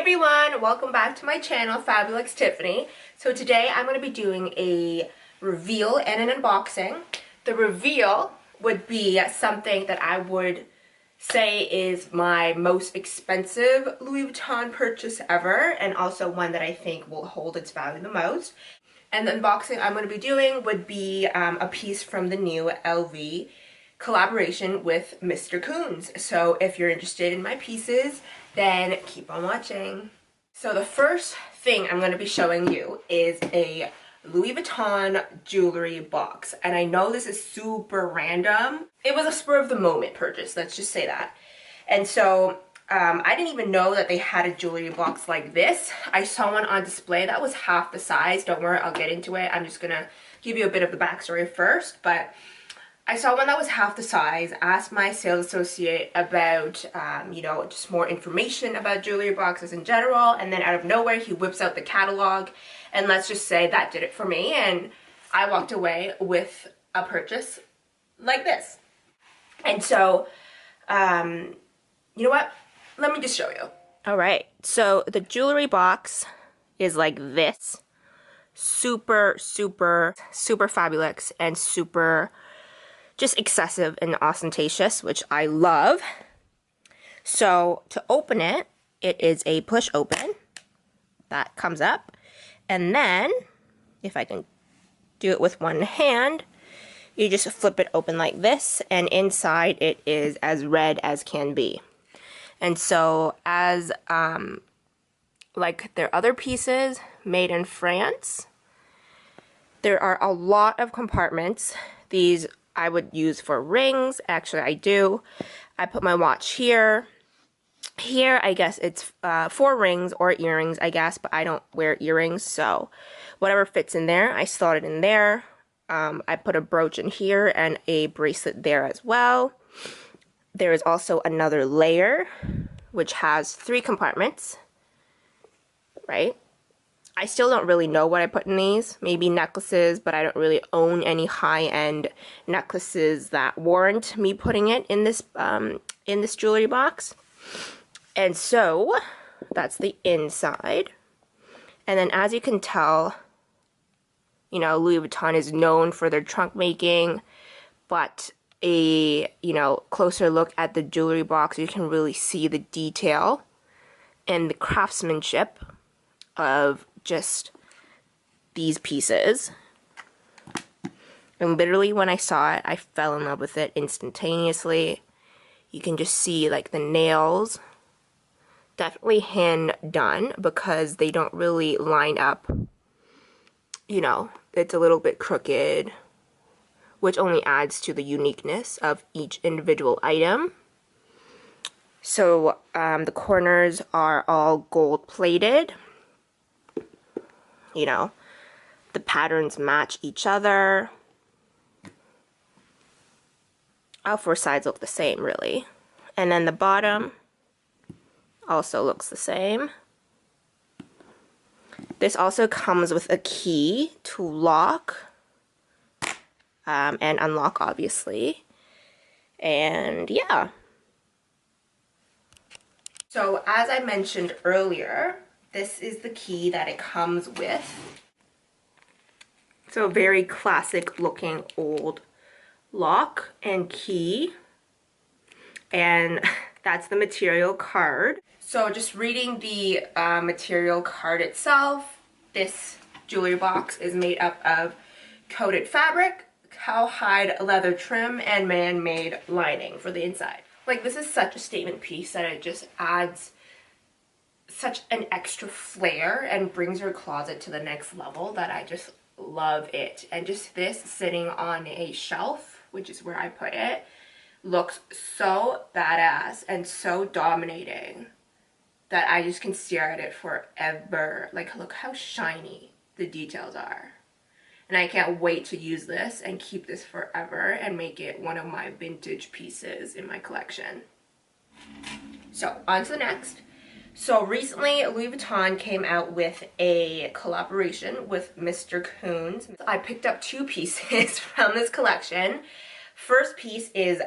everyone, welcome back to my channel, fabuluxeTIFFANY. So today I'm going to be doing a reveal and an unboxing. The reveal would be something that I would say is my most expensive Louis Vuitton purchase ever, and also one that I think will hold its value the most. And the unboxing I'm going to be doing would be a piece from the new LV collaboration with Mr. Koons. So if you're interested in my pieces, then keep on watching. So the first thing I'm going to be showing you is a Louis Vuitton jewelry box. And I know this is super random. It was a spur of the moment purchase, let's just say that. And so I didn't even know that they had a jewelry box like this. I saw one on display that was half the size. Don't worry, I'll get into it. I'm just gonna give you a bit of the backstory first, but I saw one that was half the size, asked my sales associate about, you know, just more information about jewelry boxes in general, and then out of nowhere he whips out the catalog, and let's just say that did it for me, and I walked away with a purchase like this. And so, you know what? Let me just show you. Alright, so the jewelry box is like this. Super, super, super fabulous and super just excessive and ostentatious, which I love. So to open it, it is a push open that comes up, and then if I can do it with one hand, you just flip it open like this, and inside it is as red as can be. And so as like their other pieces made in France, there are a lot of compartments. These I would use for rings. Actually, I do. I put my watch here. Here, I guess it's for rings or earrings, I guess, but I don't wear earrings, so whatever fits in there, I slot it in there. I put a brooch in here and a bracelet there as well. There is also another layer, which has 3 compartments, right? I still don't really know what I put in these. Maybe necklaces, but I don't really own any high-end necklaces that warrant me putting it in this jewelry box. And so that's the inside. And then as you can tell, you know, Louis Vuitton is known for their trunk making, but a, you know, closer look at the jewelry box, you can really see the detail and the craftsmanship of just these pieces. And literally when I saw it, I fell in love with it instantaneously. You can just see like the nails, definitely hand done, because they don't really line up, you know, it's a little bit crooked, which only adds to the uniqueness of each individual item. So the corners are all gold plated. You know, the patterns match each other. All 4 sides look the same, really. And then the bottom also looks the same. This also comes with a key to lock and unlock, obviously. And yeah. So as I mentioned earlier, this is the key that it comes with. So very classic looking old lock and key. And that's the material card. So just reading the material card itself, this jewelry box is made up of coated fabric, cowhide leather trim, and man-made lining for the inside. Like, this is such a statement piece that it just adds such an extra flair and brings your closet to the next level that I just love it. And just this sitting on a shelf, which is where I put it, looks so badass and so dominating that I just can stare at it forever. Like, look how shiny the details are. And I can't wait to use this and keep this forever and make it one of my vintage pieces in my collection. So on to the next. So recently Louis Vuitton came out with a collaboration with Mr. Koons. I picked up 2 pieces from this collection. First piece is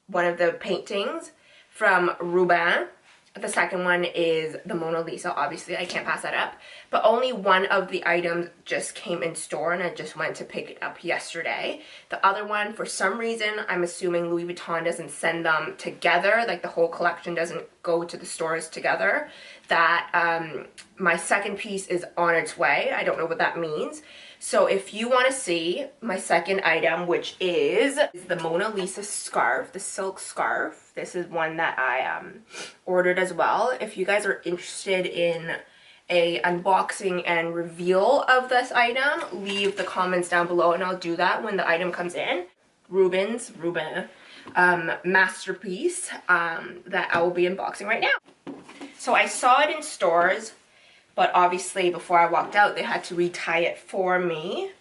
one of the paintings from Roubaix, The second one is the Mona Lisa. Obviously, I can't pass that up. But only one of the items just came in store, and I just went to pick it up yesterday. The other one, for some reason, I'm assuming Louis Vuitton doesn't send them together, like the whole collection doesn't go to the stores together, that my second piece is on its way. I don't know what that means. So if you want to see my second item, which is the Mona Lisa scarf, the silk scarf. This is one that I ordered as well. If you guys are interested in a unboxing and reveal of this item, leave the comments down below and I'll do that when the item comes in. Ruben masterpiece that I will be unboxing right now. So I saw it in stores, but obviously before I walked out they had to retie it for me.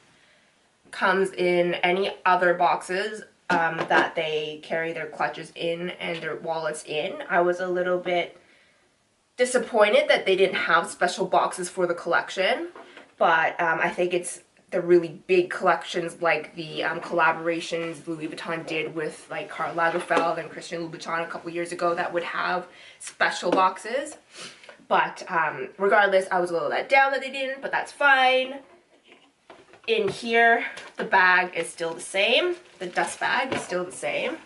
Comes in any other boxes that they carry their clutches in and their wallets in. I was a little bit disappointed that they didn't have special boxes for the collection, but I think it's the really big collections like the collaborations Louis Vuitton did with like Karl Lagerfeld and Christian Louboutin a couple years ago that would have special boxes. But regardless, I was a little let down that they didn't, but that's fine. In here, the bag is still the same. The dust bag is still the same.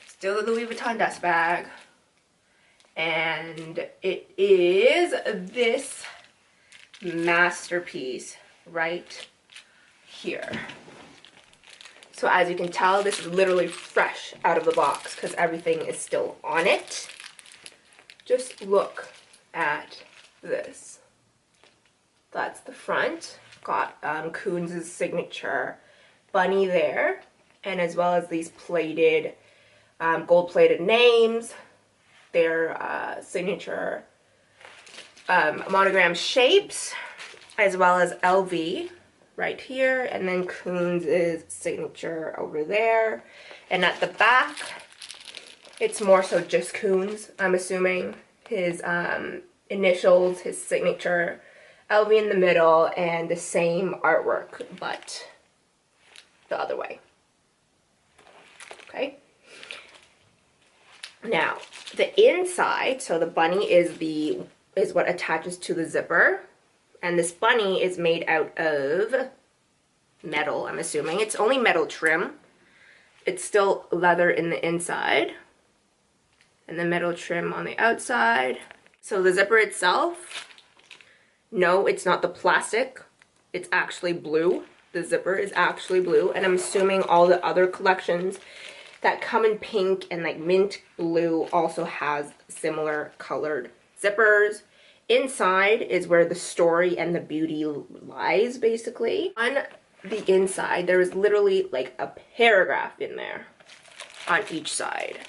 Still the Louis Vuitton dust bag. And it is this masterpiece right here. So as you can tell, this is literally fresh out of the box because everything is still on it. Just look at this. That's the front. Got Koons' signature bunny there, and as well as these plated, gold-plated names, their signature monogram shapes, as well as LV right here, and then Koons' signature over there. And at the back, it's more so just Koons, I'm assuming. His initials, his signature, LV in the middle, and the same artwork, but the other way. Okay. Now, the inside, so the bunny is what attaches to the zipper, and this bunny is made out of metal, I'm assuming. It's only metal trim. It's still leather in the inside, and the metal trim on the outside. So the zipper itself, no, it's not the plastic. It's actually blue. The zipper is actually blue, and I'm assuming all the other collections that come in pink and like mint blue also has similar colored zippers. Inside is where the story and the beauty lies, basically. On the inside, there is literally like a paragraph in there on each side.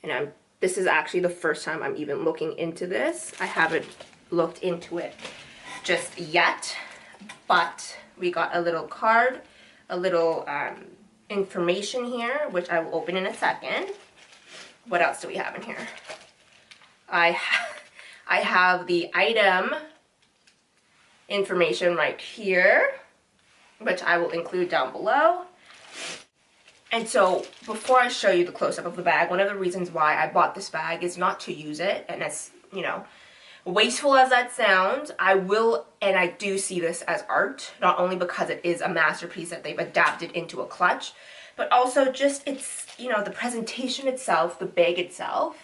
And this is actually the first time I'm even looking into this. I haven't looked into it just yet, but we got a little card, a little information here, which I will open in a second. What else do we have in here? I have the item information right here, which I will include down below. And so before I show you the close-up of the bag, one of the reasons why I bought this bag is not to use it, and as, you know, wasteful as that sounds, I will, and I do see this as art, not only because it is a masterpiece that they've adapted into a clutch, but also just it's, you know, the presentation itself, the bag itself.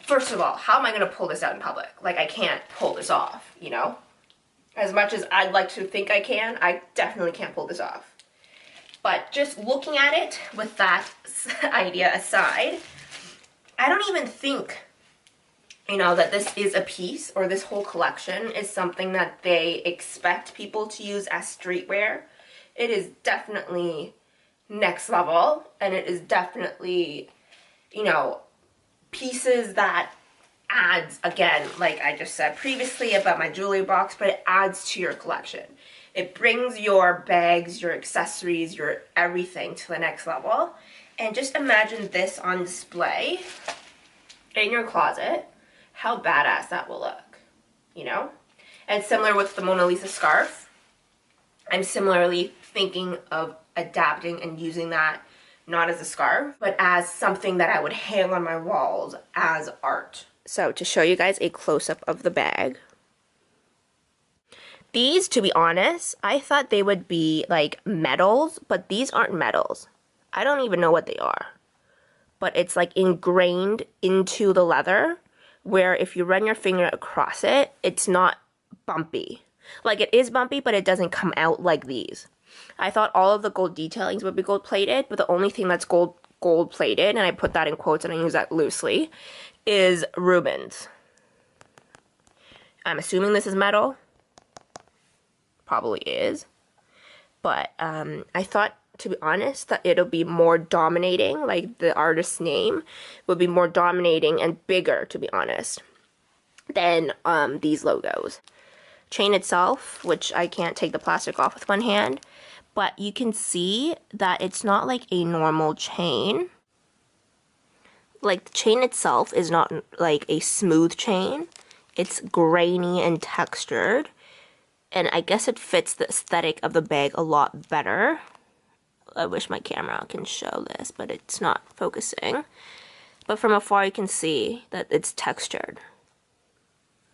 First of all, how am I going to pull this out in public? Like, I can't pull this off, you know? As much as I'd like to think I can, I definitely can't pull this off. But just looking at it with that idea aside, I don't even think, you know, that this is a piece or this whole collection is something that they expect people to use as streetwear. It is definitely next level, and it is definitely, you know, pieces that adds, again, like I just said previously about my jewelry box, but it adds to your collection. It brings your bags, your accessories, your everything to the next level. And just imagine this on display in your closet, how badass that will look, you know? And similar with the Mona Lisa scarf, I'm similarly thinking of adapting and using that not as a scarf, but as something that I would hang on my walls as art. So to show you guys a close-up of the bag. These, to be honest, I thought they would be like metals, but these aren't metals. I don't even know what they are. But it's like ingrained into the leather, where if you run your finger across it, it's not bumpy. Like, it is bumpy, but it doesn't come out like these. I thought all of the gold detailings would be gold plated, but the only thing that's gold plated, and I put that in quotes and I use that loosely, is Rubens. I'm assuming this is metal. Probably is. But I thought, to be honest, that it'll be more dominating, like the artist's name would be more dominating and bigger, to be honest, than these logos. Chain itself, which I can't take the plastic off with one hand, but you can see that it's not like a normal chain. Like, the chain itself is not like a smooth chain. It's grainy and textured, and I guess it fits the aesthetic of the bag a lot better. I wish my camera can show this, but it's not focusing. But from afar you can see that it's textured.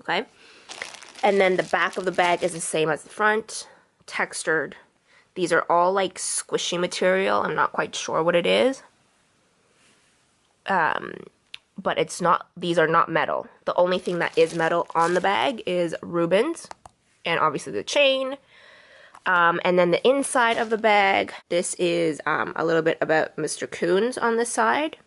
Okay? And then the back of the bag is the same as the front, textured. These are all like squishy material. I'm not quite sure what it is. But it's not, these are not metal. The only thing that is metal on the bag is Rubens, and obviously the chain. And then the inside of the bag, this is a little bit about Mr. Koons on this side.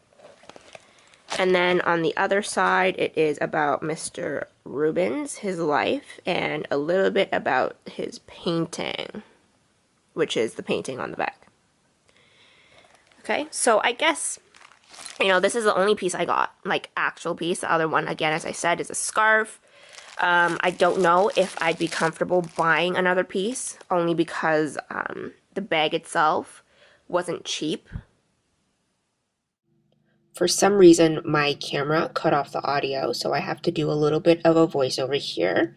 And then on the other side, it is about Mr. Rubens, his life, and a little bit about his painting, which is the painting on the back. Okay, so I guess, you know, this is the only piece I got, like actual piece. The other one, again, as I said, is a scarf. I don't know if I'd be comfortable buying another piece, only because the bag itself wasn't cheap. For some reason, my camera cut off the audio, so I have to do a little bit of a voiceover here.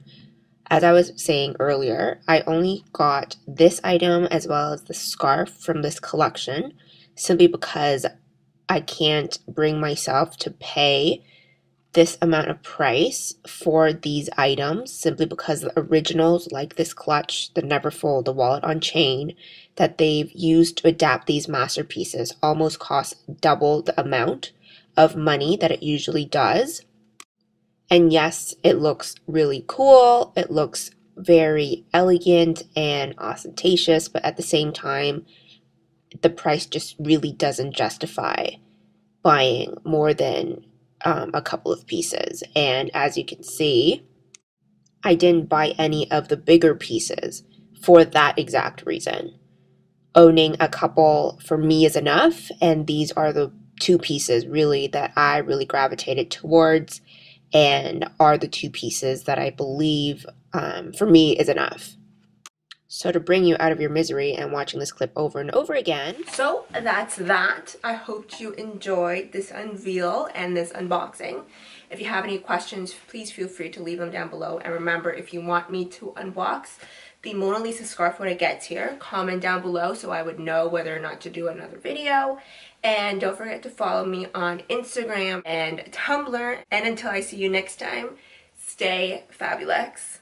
As I was saying earlier, I only got this item as well as the scarf from this collection simply because I can't bring myself to pay this amount of price for these items, simply because the originals, like this clutch, the Neverfull, the wallet on chain, that they've used to adapt these masterpieces almost cost double the amount of money that it usually does. And yes, it looks really cool, it looks very elegant and ostentatious, but at the same time, the price just really doesn't justify buying more than a couple of pieces. And as you can see, I didn't buy any of the bigger pieces for that exact reason. Owning a couple for me is enough, and these are the two pieces really that I really gravitated towards, and are the two pieces that I believe for me is enough. So to bring you out of your misery and watching this clip over and over again. So that's that. I hope you enjoyed this unveil and this unboxing. If you have any questions, please feel free to leave them down below. And remember, if you want me to unbox the Mona Lisa scarf when it gets here, comment down below so I would know whether or not to do another video. And don't forget to follow me on Instagram and Tumblr. And until I see you next time, stay fabulous.